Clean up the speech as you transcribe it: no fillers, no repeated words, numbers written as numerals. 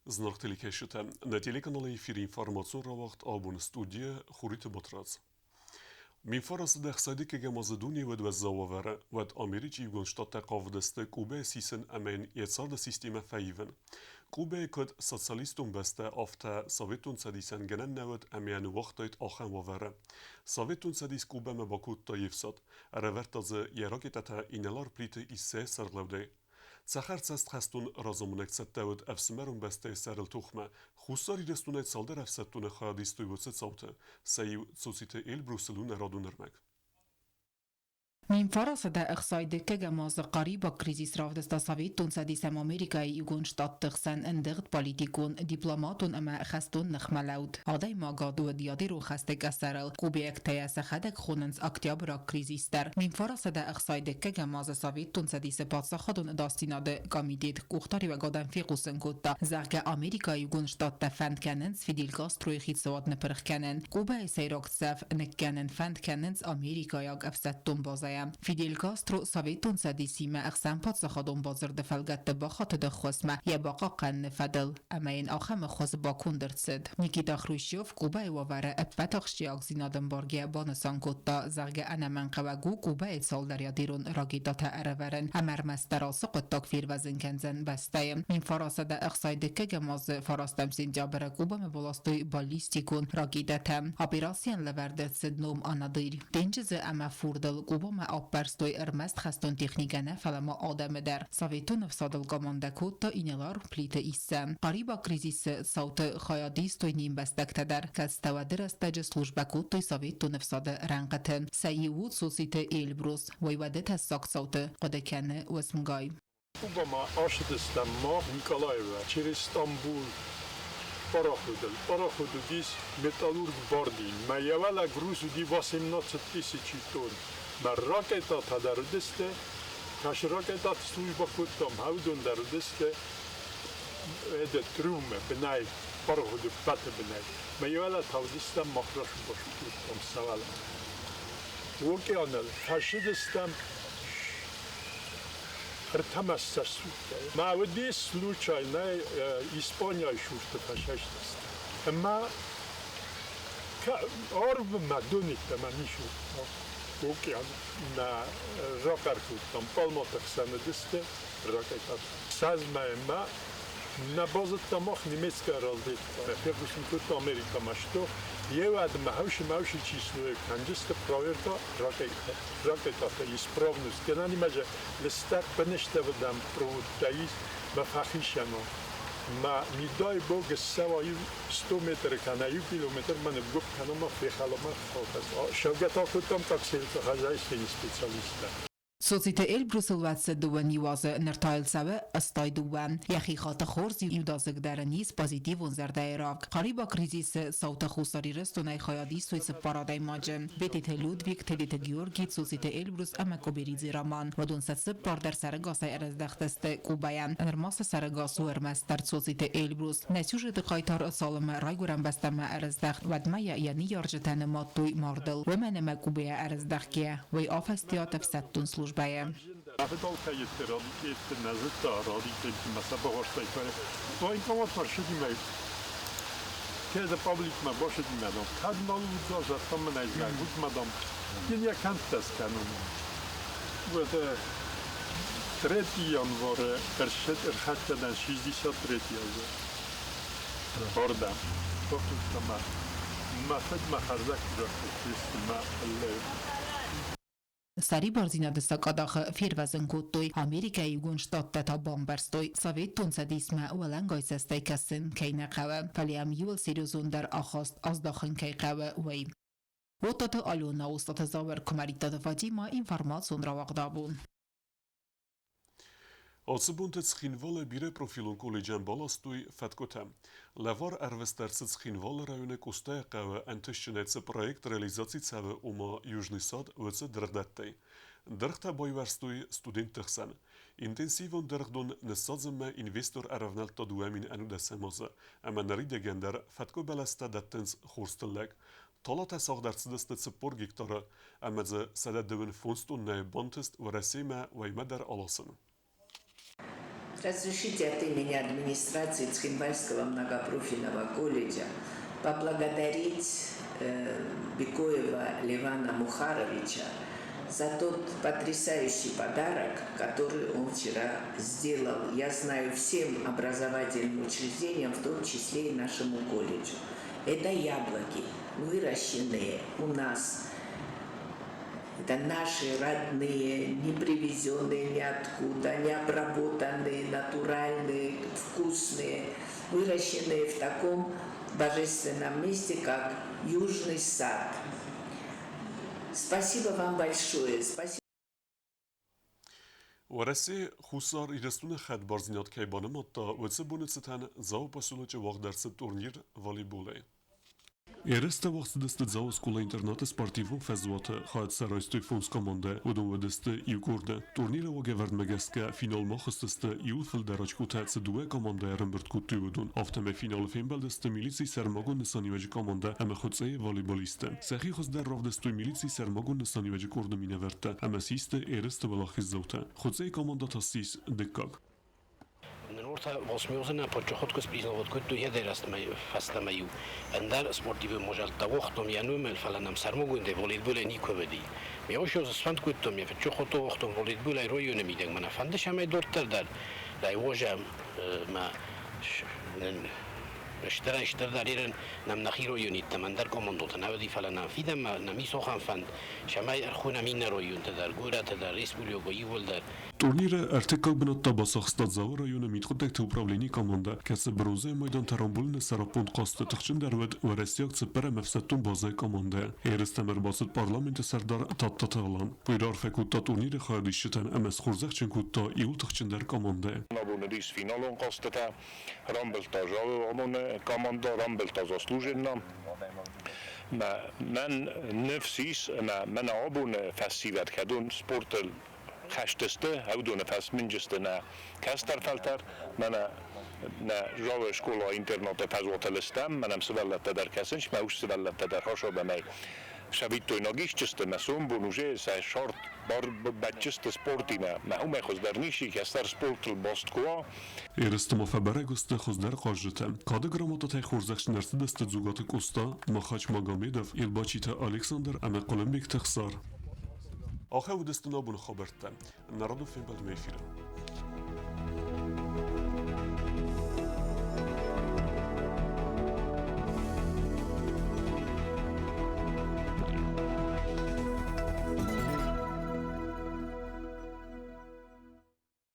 Znachtelike keşite, na telekanalê fîr informasyon rawaxt abûn studye xurît batraz. Min faras de xsedike ge Mazedonî wed zawavere wed Amerîkî gonştata qavdeste Kube sîsin emen yetsar de sisteme feyvin. Kube kod sosyalistun beste afte Sovetun sedîsen genen newed emyan waxtayt axen wavere. Sovetun sedîs Kube me bakut ta yefsat, ereverta ze yeraketete inelar prîtê îse serlewde. Цахар цаст хастун разумунек цаттавд эфсмерун басте сарил тухма. Хусари рестунет салдер эфсаттуне хадистуй вуцет сауте. Саив цуците ил Брюсселун радунермек. Min farasada iqsaydike gemaz qariba krizis ravdesta Sovetun sedisem Amerika'yı yugunştat tıxsen endiğt politikun diplomatun ama xastun nıxmalaud. Aday magadu diyadiru xastek eserel kubiyek teyase xedek xunens aktyabra krizister. Min farasada iqsaydike gemaz Sovetun sedise patsaxadun dastinadı kamidit kuxtari ve gadan fiqusen kutta. Zerge Amerika'yı yugunştat da fendkenens Fidel Castro'yu xitsovat nepırxkenen. Kubay seyrak tsef nekkenens fendkenens Amerika'yı efsettun bazay. فیدل کاسترو سویتون سدیسیمه اقسام پادزخادون بازر دفلگت بخات دخواسمه یه باقا قن فدل اما این آخم خواست باکون درسد. نیکیتا خروشیوف کوبای واره ابتاخشی اگزینادن بارگه بانسان کتا زرگه انا منقوگو کوبای سال دریا دیرون راگیدات ارورن امر مستراسه قطاک فیر وزن کنزن بستایم. من فراسه ده اقصایده که گماز فراستم سینجا بره کوبا مبالاستوی بالیستیکون راگیداتم اپیراسیان لورده سدنوم آنادیر. دینجز اما فوردل کوبا آپرستوی ارمست خستون تکنیکنه فلما آدم در سویتون افسادل گمانده کود تا اینلار پلیت ایسه قریبا کریزیس صوت خیادیستوی نیم بستکت در کستو درسته سلوجبه کود توی سویتون افساد رنگتن سیوود سوسیت ایلبروس ویوده تساک صوت قدکنه واسمگای Obama aşıdıstan ma Nikolayeva через Стамбул пароходу дис металлург Бардин. Маявала грузу ди 18 тысяч тонн. На ракета тадарудесте, каш ракета служба кутом хаудон дарудесте, эде труме бенай пароходу пате бенай. Маявала тавдистан махраш бош кутом савала. Океанел хашидистан Ртамассас. Ма удис случайно Испания шурта фашист. Ма орв мадонит таманишо. Океан на ракарку там полмотах санадисте ракета. Сазмаема на база тамах немецкая разведка. Фергусен кут Америка машто. Ева ад махуши число канжиста проверка ракета исправность. Генани маже листак пенеште вдам проводтаис мафахишано. ما میدای بوگ سوایی 100 متر کنه 1 کیلومتر من گفت کنم ما فیخالما خواهد شوگت ها کتم تاکسیل خزایستین سپیسیالیسته سوسیت ایل بروسل واتس دوان نیوازه نرتایل سوه استای دوان یخی خاط خورز یودازگ در نیز پازیتیون زرده راک قریبا کریزیس صوت خوصاری رستونای خیادی سویس پارادای ماجن بیتیت لودویک تلیت گیورگیت سوسیت ایل بروس اما کوبریزی رامان و دون ست سپار در سرگاسای ارزدختست کوباین انرماس سرگاسو ارمس در سوسیت ایل بروس نسیوش دقایتار سالم رایگورم بستم ارزدخت و دمیا یعنی یارجتن ماتوی ماردل و من ما کوبیا ارزدختیه و آفستیات افستون سلوش بایم. Afdal kayıttır, adı nazır da aradı ki mesela başta ifade. O inkamat var şu demek. Keze publik ma başı demedim. Kadın alıp da zaten ben ayıcak. Gitmedim. Yine kantas kanun. Bu da tretji yanvarı erşet erhattadan 63 yazı. Orada. Bakın tamam. Mafed maharzak bıraktı. Ma سری بارزینا دستقاداخ فیروزن کودتوی امریکای گونشتات تا بامبرستوی سویتون سدیسمه ولنگای سستی کسن کی نقوه فلی هم یول سیروزون در آخاست از داخن کی قوه وی و تاتا آلونا و ستات زاور کماریتا دفاجیما اینفرماسون را وقدابون Asıbunte tsxinvala bire profilun kolejen balastuy fetkotem. Levar ervesterce tsxinvala rayone kostaya qave entışçinetse projekt realizacji cave uma Южный сад vece drgdettej. Drgta bojverstuj student tëxsen. Intensivon drgdon nësadzeme investor erevnel ta duemin enu desemaze. Ama nëride gender fetko beleste dettens khorstellek. Talat esaq dercideste cipor giktara. Ama ze sedet dövün fonston ne bantist ve resime ve meder alasın. Разрешите от имени администрации Цхинвальского многопрофильного колледжа поблагодарить Бекоева Левана Мухаровича за тот потрясающий подарок, который он вчера сделал, я знаю, всем образовательным учреждениям, в том числе и нашему колледжу. Это яблоки, выращенные у нас. Это наши родные, не привезенные ниоткуда, не обработанные, натуральные, вкусные, выращенные в таком божественном месте, как Южный сад. Спасибо вам большое. Спасибо. ورسي خسار إيرستون خد بارزنيات كيبان ماتا وتسبون ستان زاو بسولوچ وقت درس تورنير فوليبولي Երեստը վախցդստը ձաու սկոլա ինտերնատը սպարտիվոն ֆեզվատը խայտ սարայստույ ֆոնս կոմանդը ودون ودسته یوکورده تورنیر و گورد مگسکه فینال ما خستسته یول فل دراج کوتاعت دوه کامانده رنبرد کوتی ودون آفتم فینال فین بلدسته میلیسی سرماگون نسانی وجه کامانده اما خودسه والیبالیسته سخی خود در رافدستوی میلیسی سرماگون نسانی وجه کرده مینورته اما سیسته ایرسته بلاخیز زوته خودسه کامانده تاسیس دکاک Orta Bosmiosen Porchochotko spisnovat kuttu hederastmai fastamaju. Endar sportive mojalta vochtom janum el falanam sarmogun de volleyball ni kovedi. Mi oshos svant kuttom je fchochoto vochtom volleyball ay royone mideng mana fande shamay dortar dar. Dai wojam ma اشتر دارن نم نخیرو یونیت تمن در کماندوت نودی فلان فیدم نمی سوخن فند شمای خونه مین رویون تدار گوره تدار ریسپولیو گویی ولدر Турнира артикал бинат табасах стадзавы района митхудекте управление команда касы бронза майдан тарамбулны сарапунт касты тахчин дарвет ва Россия цепера мефсаттун базай команда Эрестемер басыт парламенте сардар таттаталан Пуйрар фекутта турнире хадиштен амас хурзах ченкутта иул тахчин дар команда Набуны рис финалон кастыта рамбелта жавы амуны команда рамбелта заслуженно من نفسيس من عبون فسيفات كدون سبورتل خشتسته هودون فس منجستنا كاستر فلتر من جاو شکولا اینترنت پزواتلستم منم سوالت در کسنش موش سوالت در هاشو بمی شبیه توی نگیش چسته مسون بونوجه سه شارت بار بچست سپورتی ما هم خوز در نیشی کاستر سپورتل باست کوا Երստմով է բարեգոստը խոզդար խաժրտը։ Կադը գրամոտոտ է խորզախշ ներսը դստը ձուգատը կոստա, մախաչ մագամեդով, Ելբաչիթը Ալեքսանդր ամեqolembek թխսար։ Ախե ու դստնաբուն խաբերտը, նարադով են բալմեյֆիրը։